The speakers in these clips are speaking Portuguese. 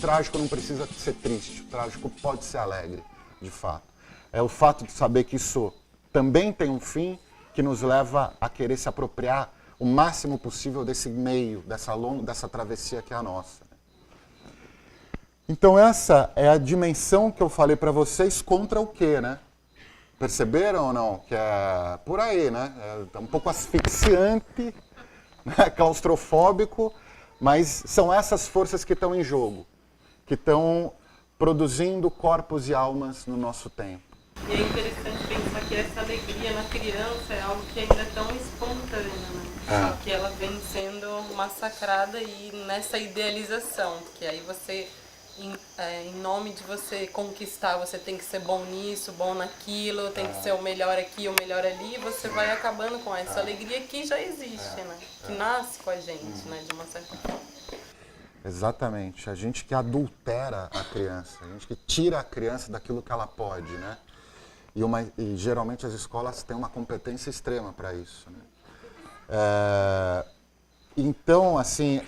trágico não precisa ser triste, o trágico pode ser alegre, de fato. É o fato de saber que isso também tem um fim que nos leva a querer se apropriar o máximo possível desse meio, dessa travessia que é a nossa. Então essa é a dimensão que eu falei para vocês contra o quê, né? Perceberam ou não? Que é por aí, né? É um pouco asfixiante, né? Claustrofóbico, mas são essas forças que estão em jogo, que estão produzindo corpos e almas no nosso tempo. E é interessante pensar que essa alegria na criança é algo que ainda é tão espontâneo, né? Só que ela vem sendo massacrada e nessa idealização, porque aí você, em nome de você conquistar, você tem que ser bom nisso, bom naquilo, tem que ser o melhor aqui, o melhor ali, e você vai acabando com essa alegria que já existe, né? Que nasce com a gente, né? De uma certa forma. Exatamente. A gente que adultera a criança, a gente que tira a criança daquilo que ela pode, né? E geralmente as escolas têm uma competência extrema para isso, né? Então, assim,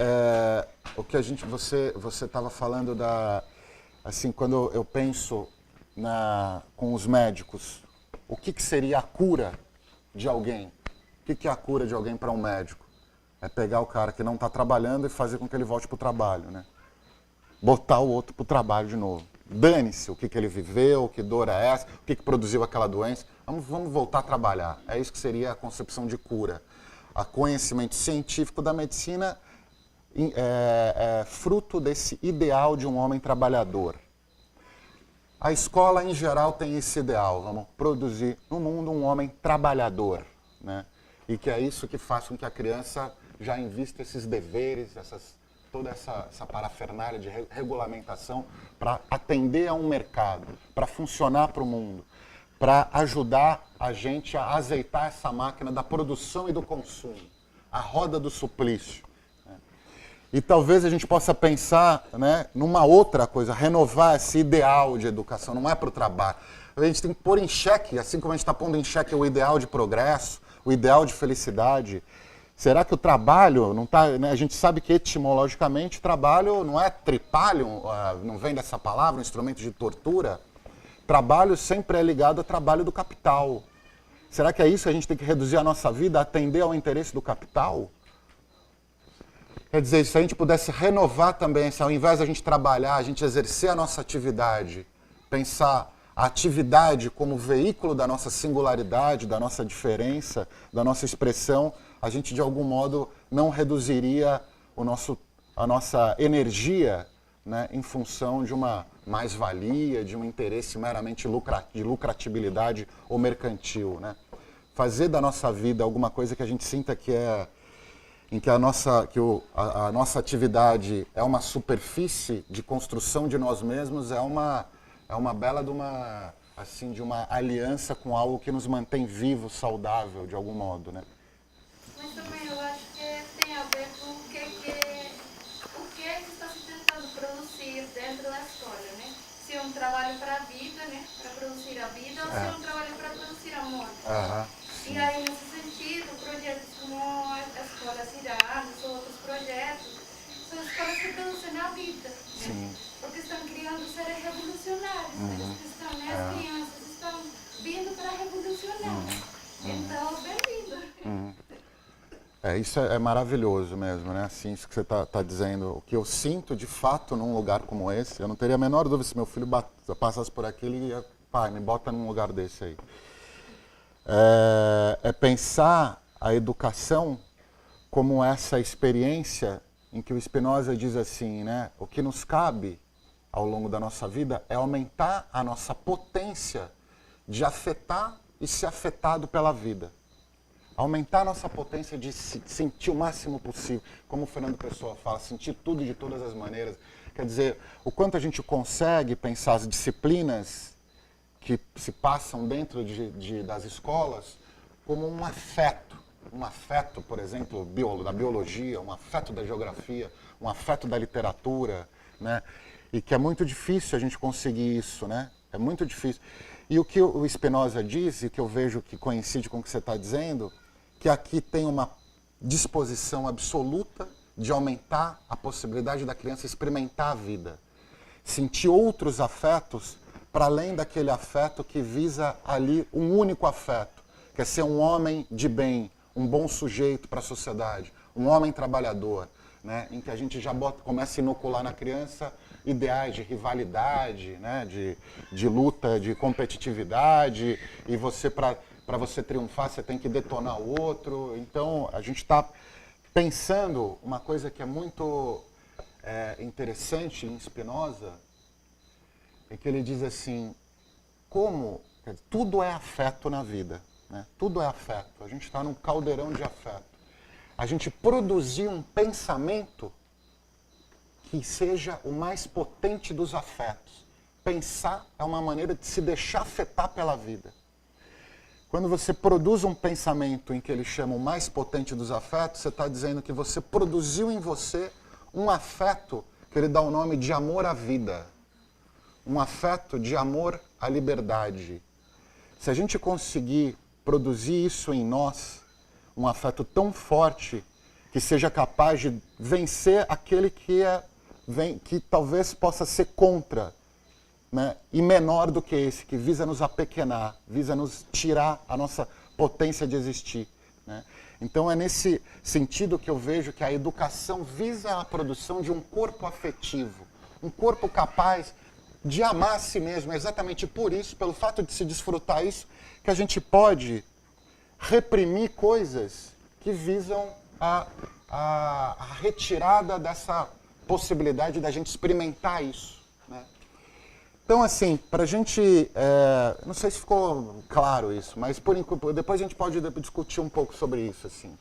o que você estava falando assim, quando eu penso com os médicos, o que seria a cura de alguém? O que é a cura de alguém para um médico? É pegar o cara que não está trabalhando e fazer com que ele volte para o trabalho, né? Botar o outro para o trabalho de novo. Dane-se o que ele viveu, que dor é essa, o que produziu aquela doença. Vamos voltar a trabalhar. É isso que seria a concepção de cura. O conhecimento científico da medicina é fruto desse ideal de um homem trabalhador. A escola, em geral, tem esse ideal. Vamos produzir no mundo um homem trabalhador, né? E que é isso que faz com que a criança já invista esses deveres, toda essa parafernália de regulamentação para atender a um mercado, para funcionar para o mundo, para ajudar a gente a azeitar essa máquina da produção e do consumo, a roda do suplício. E talvez a gente possa pensar, né, numa outra coisa, renovar esse ideal de educação, não é para o trabalho. A gente tem que pôr em xeque, assim como a gente está pondo em xeque o ideal de progresso, o ideal de felicidade. Será que o trabalho não está, né, a gente sabe que etimologicamente trabalho não é tripalium, não vem dessa palavra, um instrumento de tortura. Trabalho sempre é ligado ao trabalho do capital. Será que é isso que a gente tem que reduzir a nossa vida, atender ao interesse do capital? Quer dizer, se a gente pudesse renovar também, se ao invés de a gente trabalhar, a gente exercer a nossa atividade, pensar a atividade como veículo da nossa singularidade, da nossa diferença, da nossa expressão, a gente de algum modo não reduziria a nossa energia, né, em função de uma mais-valia, de um interesse meramente de lucratibilidade ou mercantil, né? Fazer da nossa vida alguma coisa que a gente sinta em que a nossa atividade é uma superfície de construção de nós mesmos, é uma bela de uma aliança com algo que nos mantém vivos, saudável, de algum modo, né? Mas também eu acho que tem a ver com o que está se tentando produzir dentro da escola, né? Se é um trabalho para a vida, né? Para produzir a vida, ou se é um trabalho para produzir a morte. E aí, nesse sentido, projetos como a Escola Cidades ou outros projetos, são escolas que produzem a vida, né? Porque estão criando seres revolucionários, as crianças estão vindo para revolucionar. Então, bem-vindo. Isso é maravilhoso mesmo, né? Assim, isso que você está dizendo. O que eu sinto, de fato, num lugar como esse, eu não teria a menor dúvida se meu filho passasse por aqui, ele ia, pai, me bota num lugar desse aí. É pensar a educação como essa experiência em que o Spinoza diz assim, né? O que nos cabe ao longo da nossa vida é aumentar a nossa potência de afetar e ser afetado pela vida. Aumentar a nossa potência de sentir o máximo possível. Como o Fernando Pessoa fala, sentir tudo de todas as maneiras. Quer dizer, o quanto a gente consegue pensar as disciplinas que se passam dentro das escolas como um afeto, por exemplo, da biologia, um afeto da geografia, um afeto da literatura, né? E que é muito difícil a gente conseguir isso, né? É muito difícil. E o que o Spinoza diz, e que eu vejo que coincide com o que você está dizendo, que aqui tem uma disposição absoluta de aumentar a possibilidade da criança experimentar a vida. sentir outros afetos para além daquele afeto que visa ali um único afeto, que é ser um homem de bem, um bom sujeito para a sociedade, um homem trabalhador, né? Em que a gente já começa a inocular na criança ideais de rivalidade, né? de luta, de competitividade, e você, para você triunfar, você tem que detonar o outro. Então, a gente está pensando uma coisa que é muito interessante em Spinoza, é que ele diz assim, tudo é afeto na vida, né? Tudo é afeto, a gente está num caldeirão de afeto. A gente produzir um pensamento que seja o mais potente dos afetos. Pensar é uma maneira de se deixar afetar pela vida. Quando você produz um pensamento em que ele chama o mais potente dos afetos, você está dizendo que você produziu em você um afeto que ele dá o nome de amor à vida. Um afeto de amor à liberdade. Se a gente conseguir produzir isso em nós, um afeto tão forte que seja capaz de vencer aquele que talvez possa ser contra, né? E menor do que esse, que visa nos apequenar, visa nos tirar a nossa potência de existir, né? Então é nesse sentido que eu vejo que a educação visa a produção de um corpo afetivo, um corpo capaz de amar a si mesmo. É exatamente por isso, pelo fato de se desfrutar isso, que a gente pode reprimir coisas que visam a retirada dessa possibilidade da gente experimentar isso, né? Então, assim, para a gente... não sei se ficou claro isso, mas depois a gente pode discutir um pouco sobre isso, assim.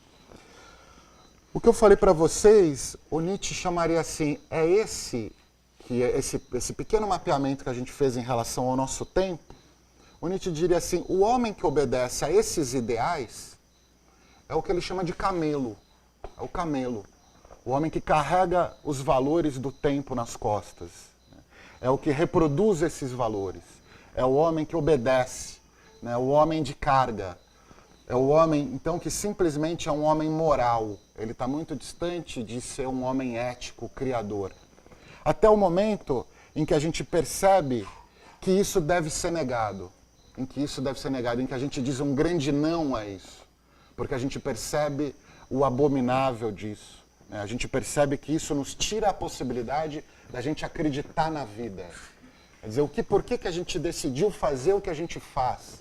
O que eu falei para vocês, o Nietzsche chamaria assim, esse pequeno mapeamento que a gente fez em relação ao nosso tempo, o Nietzsche diria assim, o homem que obedece a esses ideais é o que ele chama de camelo. É o camelo. O homem que carrega os valores do tempo nas costas. É o que reproduz esses valores. É o homem que obedece. Né? O homem de carga. É o homem, então, que simplesmente é um homem moral. Ele está muito distante de ser um homem ético, criador. Até o momento em que a gente percebe que isso deve ser negado. Em que a gente diz um grande não a isso. Porque a gente percebe o abominável disso, né? A gente percebe que isso nos tira a possibilidade da gente acreditar na vida. Quer dizer, por que a gente decidiu fazer o que a gente faz?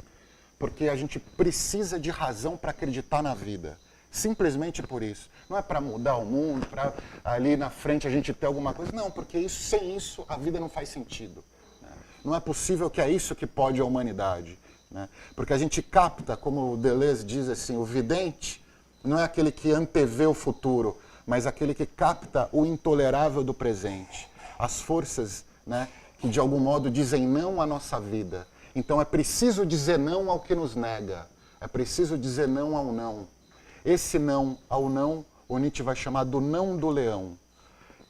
Porque a gente precisa de razão para acreditar na vida. Simplesmente por isso. Não é para mudar o mundo, para ali na frente a gente ter alguma coisa. Não, porque sem isso a vida não faz sentido, né? Não é possível que é isso que pode a humanidade, né? Porque a gente capta, como o Deleuze diz assim, o vidente não é aquele que antevê o futuro, mas aquele que capta o intolerável do presente. As forças, né, que de algum modo dizem não à nossa vida. Então é preciso dizer não ao que nos nega. É preciso dizer não ao não. Esse não ao não, o Nietzsche vai chamar do não do leão,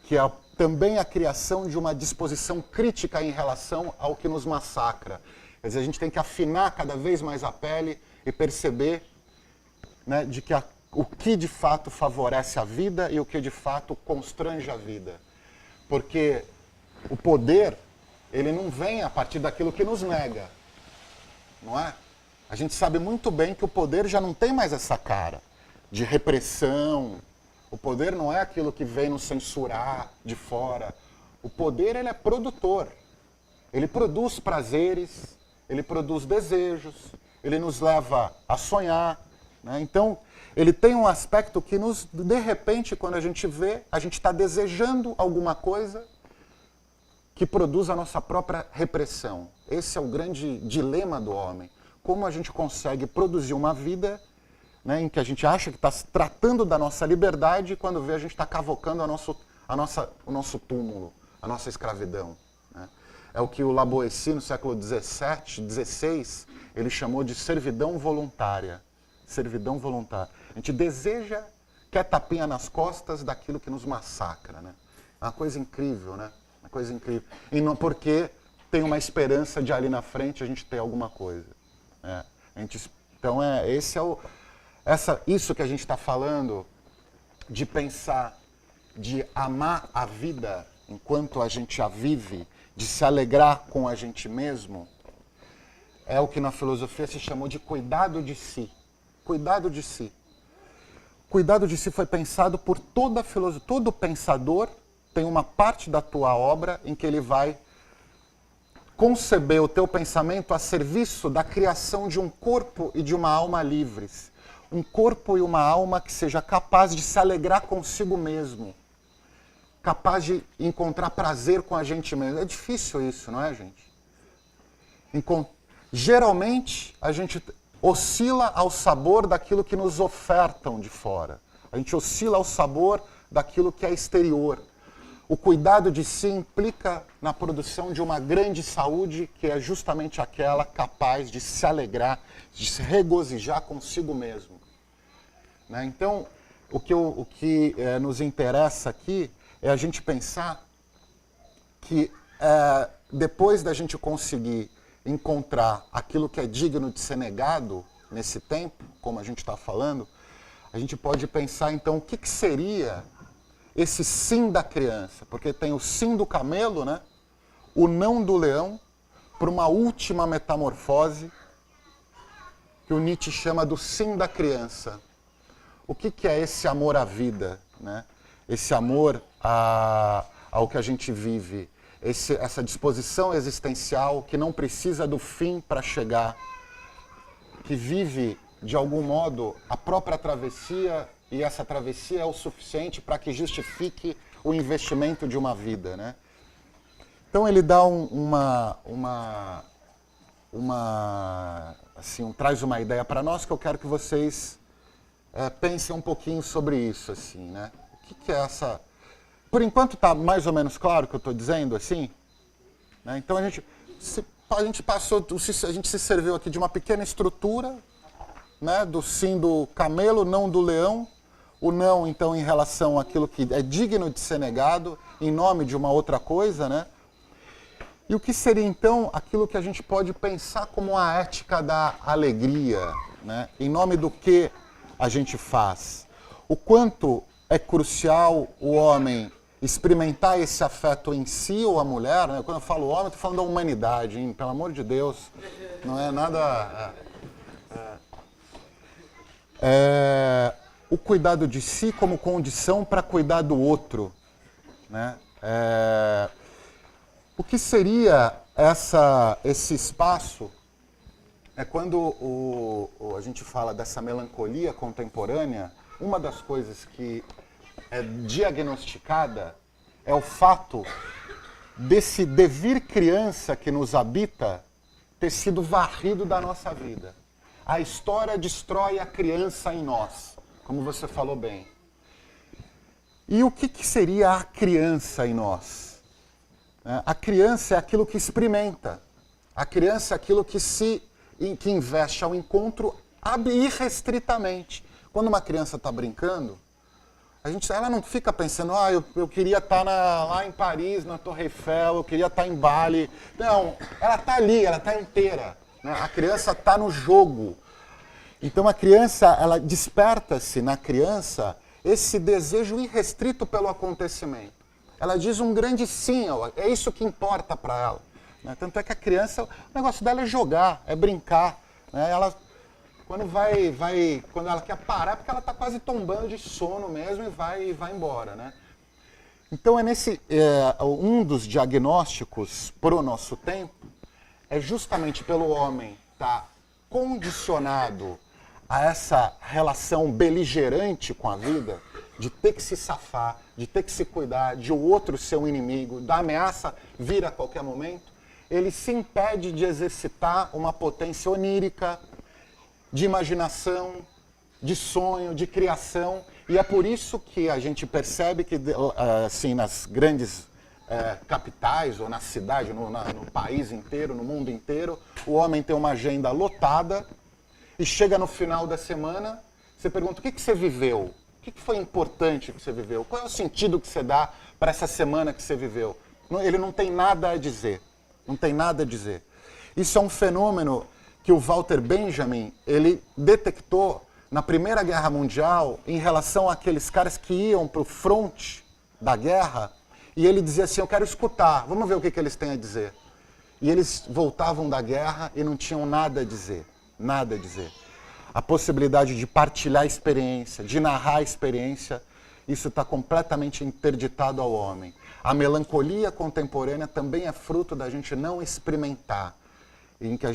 que é também a criação de uma disposição crítica em relação ao que nos massacra. Quer dizer, a gente tem que afinar cada vez mais a pele e perceber, né, de que o que de fato favorece a vida e o que de fato constrange a vida. Porque o poder, ele não vem a partir daquilo que nos nega, não é? A gente sabe muito bem que o poder já não tem mais essa cara de repressão. O poder não é aquilo que vem nos censurar de fora. O poder, ele é produtor. Ele produz prazeres, ele produz desejos, ele nos leva a sonhar, né? Então, ele tem um aspecto que de repente, quando a gente vê, a gente está desejando alguma coisa que produz a nossa própria repressão. Esse é o grande dilema do homem. Como a gente consegue produzir uma vida, né, em que a gente acha que está se tratando da nossa liberdade e quando vê a gente está cavocando o nosso túmulo, a nossa escravidão, né? É o que o Laboessi, no século XVII, XVI, ele chamou de servidão voluntária. Servidão voluntária. A gente deseja, quer tapinha nas costas daquilo que nos massacra, né? É uma coisa incrível, né? Uma coisa incrível. E não porque tem uma esperança de ali na frente a gente ter alguma coisa. Então, isso que a gente está falando, de pensar, de amar a vida enquanto a gente a vive, de se alegrar com a gente mesmo, é o que na filosofia se chamou de cuidado de si. Cuidado de si. Cuidado de si foi pensado por toda a filosofia. Todo pensador tem uma parte da tua obra em que ele vai conceber o teu pensamento a serviço da criação de um corpo e de uma alma livres. Um corpo e uma alma que seja capaz de se alegrar consigo mesmo. Capaz de encontrar prazer com a gente mesmo. É difícil isso, não é, gente? Geralmente, a gente oscila ao sabor daquilo que nos ofertam de fora. A gente oscila ao sabor daquilo que é exterior. O cuidado de si implica na produção de uma grande saúde, que é justamente aquela capaz de se alegrar, de se regozijar consigo mesmo. Né? Então, o que nos interessa aqui é a gente pensar que depois da gente conseguir encontrar aquilo que é digno de ser negado nesse tempo, como a gente está falando, a gente pode pensar então o que seria esse sim da criança, porque tem o sim do camelo, né? O não do leão, para uma última metamorfose que o Nietzsche chama do sim da criança. O que é esse amor à vida, né? Esse amor ao que a gente vive, essa disposição existencial que não precisa do fim para chegar, que vive, de algum modo, a própria travessia, e essa travessia é o suficiente para que justifique o investimento de uma vida, né? Então ele dá traz uma ideia para nós que eu quero que vocês pensem um pouquinho sobre isso, assim, né? O que é essa... Por enquanto está mais ou menos claro o que eu estou dizendo, assim? Né? Então a gente se serviu aqui de uma pequena estrutura, né? Do sim do camelo, não do leão. O não, então, em relação àquilo que é digno de ser negado, em nome de uma outra coisa, né? E o que seria, então, aquilo que a gente pode pensar como a ética da alegria, né? Em nome do que a gente faz. O quanto é crucial o homem experimentar esse afeto em si ou a mulher, né? Quando eu falo homem, eu estou falando da humanidade, hein? Pelo amor de Deus, não é nada... o cuidado de si como condição para cuidar do outro, né? O que seria esse espaço é quando a gente fala dessa melancolia contemporânea. Uma das coisas que é diagnosticada é o fato desse devir criança que nos habita ter sido varrido da nossa vida. A história destrói a criança em nós, como você falou bem. E o que seria a criança em nós? A criança é aquilo que experimenta. A criança é aquilo que investe ao encontro irrestritamente. Quando uma criança está brincando, ela não fica pensando, eu queria estar lá em Paris, na Torre Eiffel, eu queria estar em Bali. Não, ela está ali, ela está inteira. Né? A criança está no jogo. Então a criança, ela desperta-se na criança esse desejo irrestrito pelo acontecimento. Ela diz um grande sim, é isso que importa para ela. Né? Tanto é que a criança, o negócio dela é jogar, é brincar. Né? Ela... Quando ela quer parar, porque ela está quase tombando de sono mesmo e vai embora, né? Então um dos diagnósticos para o nosso tempo é justamente pelo homem estar condicionado a essa relação beligerante com a vida, de ter que se safar, de ter que se cuidar, de o outro ser um inimigo, da ameaça vir a qualquer momento, ele se impede de exercitar uma potência onírica, de imaginação, de sonho, de criação. E é por isso que a gente percebe que, assim, nas grandes capitais, ou na cidade, no país inteiro, no mundo inteiro, o homem tem uma agenda lotada e chega no final da semana, você pergunta, o que você viveu? O que foi importante que você viveu? Qual é o sentido que você dá para essa semana que você viveu? Ele não tem nada a dizer. Não tem nada a dizer. Isso é um fenômeno que o Walter Benjamin, ele detectou na Primeira Guerra Mundial em relação àqueles caras que iam para o fronte da guerra E ele dizia assim, eu quero escutar, vamos ver o que eles têm a dizer. E eles voltavam da guerra e não tinham nada a dizer, nada a dizer. A possibilidade de partilhar a experiência, de narrar a experiência, isso está completamente interditado ao homem. A melancolia contemporânea também é fruto da gente não experimentar, em que a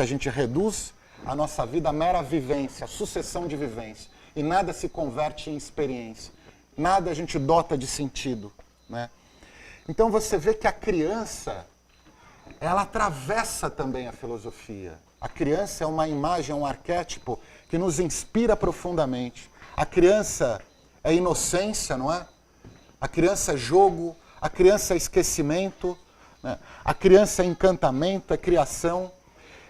gente reduz a nossa vida a mera vivência, a sucessão de vivência, e nada se converte em experiência, nada a gente dota de sentido, né? Então você vê que a criança, ela atravessa também a filosofia. A criança é uma imagem, é um arquétipo que nos inspira profundamente. A criança é inocência, não é? A criança é jogo, a criança é esquecimento, né? A criança é encantamento, é criação.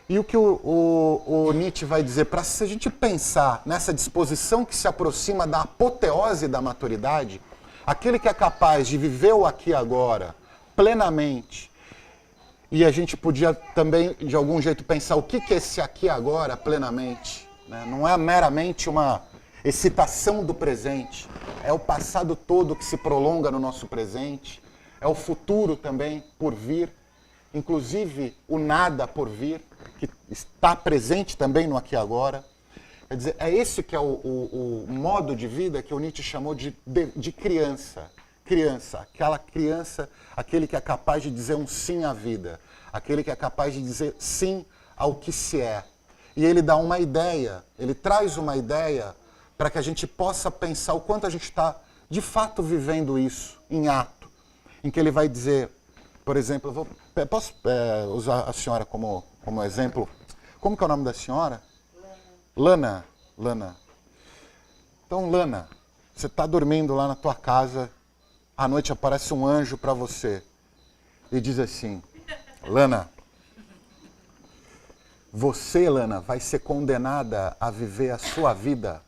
E o que o Nietzsche vai dizer, para se a gente pensar nessa disposição que se aproxima da apoteose da maturidade, aquele que é capaz de viver o aqui e agora plenamente, e a gente podia também, de algum jeito, pensar o que é esse aqui e agora plenamente, né? Não é meramente uma excitação do presente, é o passado todo que se prolonga no nosso presente, é o futuro também por vir, inclusive o nada por vir, que está presente também no aqui e agora. Quer dizer, é esse que é o modo de vida que o Nietzsche chamou de criança. Criança, aquela criança, aquele que é capaz de dizer um sim à vida, aquele que é capaz de dizer sim ao que se é. E ele dá uma ideia, ele traz uma ideia para que a gente possa pensar o quanto a gente está, de fato, vivendo isso em ato. Em que ele vai dizer, por exemplo, posso usar a senhora como exemplo? Como que é o nome da senhora? Lana. Lana. Então, Lana, você está dormindo lá na tua casa, à noite aparece um anjo para você e diz assim, Lana, você, Lana, vai ser condenada a viver a sua vida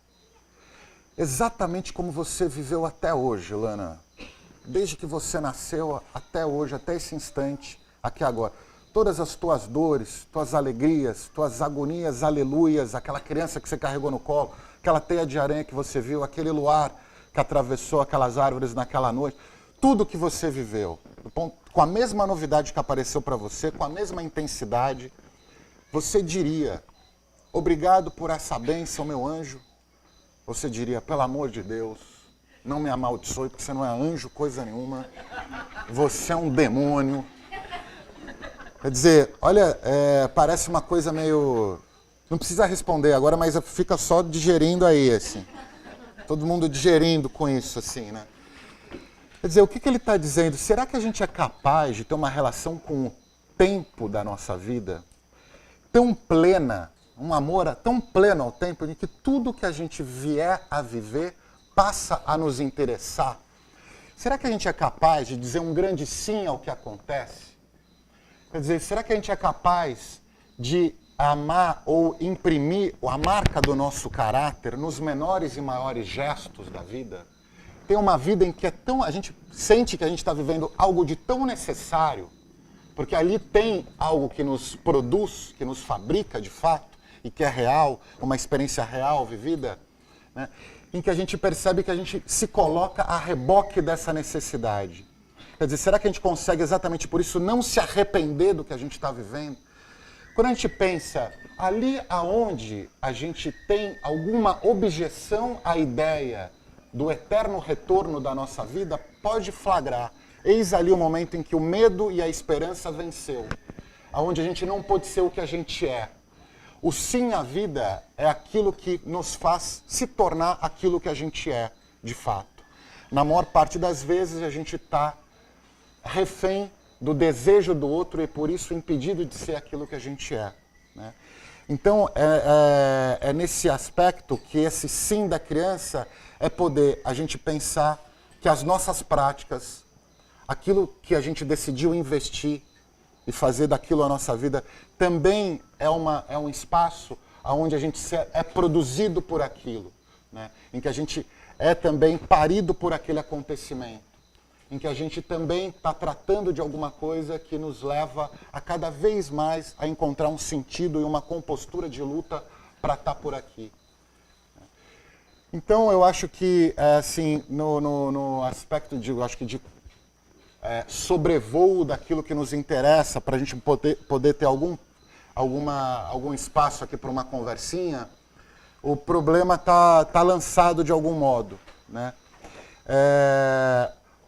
exatamente como você viveu até hoje, Lana. Desde que você nasceu até hoje, até esse instante, aqui agora. Todas as tuas dores, tuas alegrias, tuas agonias, aleluias, aquela criança que você carregou no colo, aquela teia de aranha que você viu, aquele luar que atravessou aquelas árvores naquela noite, tudo que você viveu, com a mesma novidade que apareceu para você, com a mesma intensidade, você diria, obrigado por essa bênção, meu anjo. Você diria, pelo amor de Deus, não me amaldiçoe, porque você não é anjo, coisa nenhuma. Você é um demônio. Quer dizer, olha, parece uma coisa meio... Não precisa responder agora, mas fica só digerindo aí, assim. Todo mundo digerindo com isso, assim, né? Quer dizer, o que ele está dizendo? Será que a gente é capaz de ter uma relação com o tempo da nossa vida tão plena, um amor tão pleno ao tempo, de que tudo que a gente vier a viver passa a nos interessar? Será que a gente é capaz de dizer um grande sim ao que acontece? Quer dizer, será que a gente é capaz de amar ou imprimir a marca do nosso caráter nos menores e maiores gestos da vida? Tem uma vida em que a gente sente que a gente está vivendo algo de tão necessário, porque ali tem algo que nos produz, que nos fabrica de fato, e que é real, uma experiência real vivida, né? Em que a gente percebe que a gente se coloca a reboque dessa necessidade. Quer dizer, será que a gente consegue exatamente por isso não se arrepender do que a gente está vivendo? Quando a gente pensa ali aonde a gente tem alguma objeção à ideia do eterno retorno da nossa vida, pode flagrar. Eis ali o momento em que o medo e a esperança venceu, aonde a gente não pode ser o que a gente é. O sim à vida é aquilo que nos faz se tornar aquilo que a gente é, de fato. Na maior parte das vezes a gente está refém do desejo do outro e por isso impedido de ser aquilo que a gente é, né? Então é nesse aspecto que esse sim da criança é poder a gente pensar que as nossas práticas, aquilo que a gente decidiu investir e fazer daquilo a nossa vida, também é um espaço onde a gente é produzido por aquilo, né? Em que a gente é também parido por aquele acontecimento, em que a gente também está tratando de alguma coisa que nos leva a cada vez mais a encontrar um sentido e uma compostura de luta para estar por aqui. Então, eu acho que, assim, no aspecto de, eu acho que de sobrevoo daquilo que nos interessa, para a gente poder ter algum espaço aqui para uma conversinha, o problema tá lançado de algum modo, né?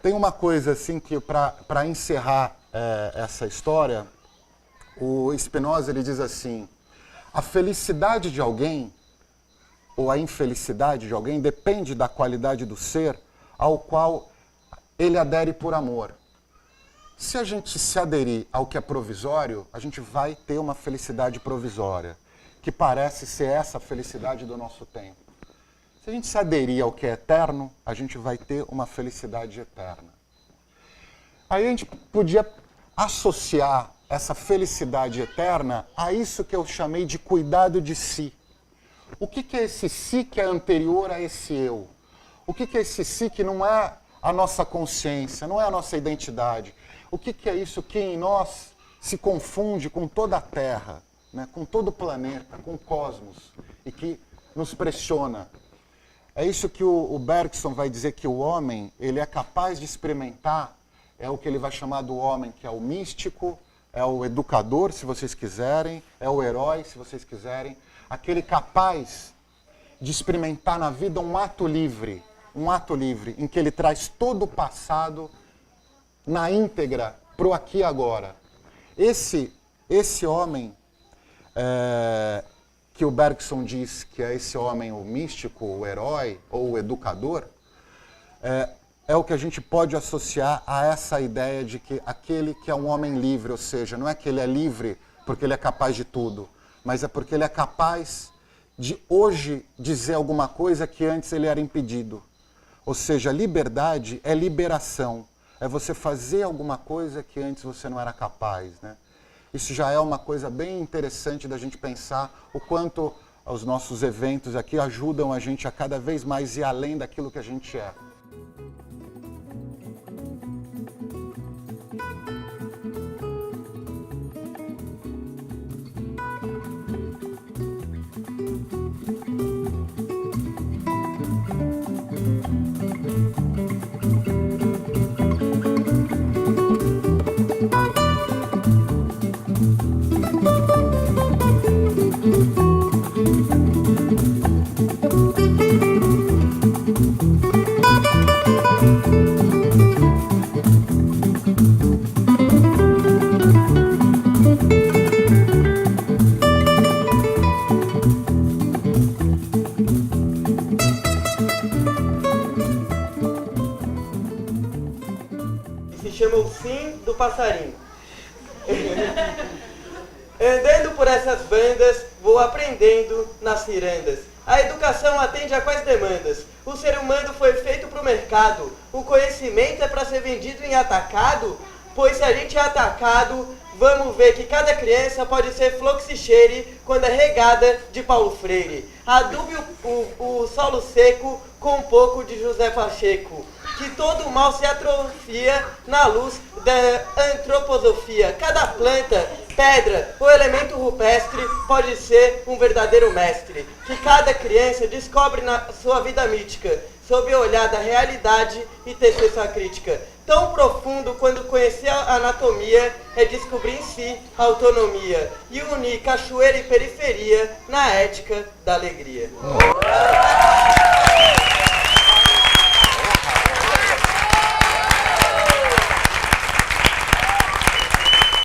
Tem uma coisa assim que, para encerrar essa história, o Spinoza ele diz assim: a felicidade de alguém ou a infelicidade de alguém depende da qualidade do ser ao qual ele adere por amor. Se a gente se aderir ao que é provisório, a gente vai ter uma felicidade provisória, que parece ser essa felicidade do nosso tempo. Se a gente se aderir ao que é eterno, a gente vai ter uma felicidade eterna. Aí a gente podia associar essa felicidade eterna a isso que eu chamei de cuidado de si. O que é esse si que é anterior a esse eu? O que é esse si que não é a nossa consciência, não é a nossa identidade? O que é isso que em nós se confunde com toda a Terra, né? Com todo o planeta, com o cosmos, e que nos pressiona? É isso que o Bergson vai dizer que o homem ele é capaz de experimentar, é o que ele vai chamar do homem, que é o místico, é o educador, se vocês quiserem, é o herói, se vocês quiserem, aquele capaz de experimentar na vida um ato livre, em que ele traz todo o passado na íntegra para o aqui e agora. Esse homem que o Bergson diz que é esse homem, o místico, o herói ou o educador, é o que a gente pode associar a essa ideia de que aquele que é um homem livre, ou seja, não é que ele é livre porque ele é capaz de tudo, mas é porque ele é capaz de hoje dizer alguma coisa que antes ele era impedido. Ou seja, liberdade é liberação, é você fazer alguma coisa que antes você não era capaz, né? Isso já é uma coisa bem interessante da gente pensar o quanto os nossos eventos aqui ajudam a gente a cada vez mais ir além daquilo que a gente é. Passarinho. Andando por essas bandas, vou aprendendo nas cirandas. A educação atende a quais demandas? O ser humano foi feito para o mercado. O conhecimento é para ser vendido em atacado? Pois se a gente é atacado, vamos ver que cada criança pode ser Floxichere quando é regada de Paulo Freire. Adube o solo seco com um pouco de José Pacheco. Que todo mal se atrofia na luz da antroposofia. Cada planta, pedra ou elemento rupestre pode ser um verdadeiro mestre. Que cada criança descobre na sua vida mítica, sob o olhar da realidade e tecer sua crítica. Tão profundo quando conhecer a anatomia é descobrir em si a autonomia e unir cachoeira e periferia na ética da alegria.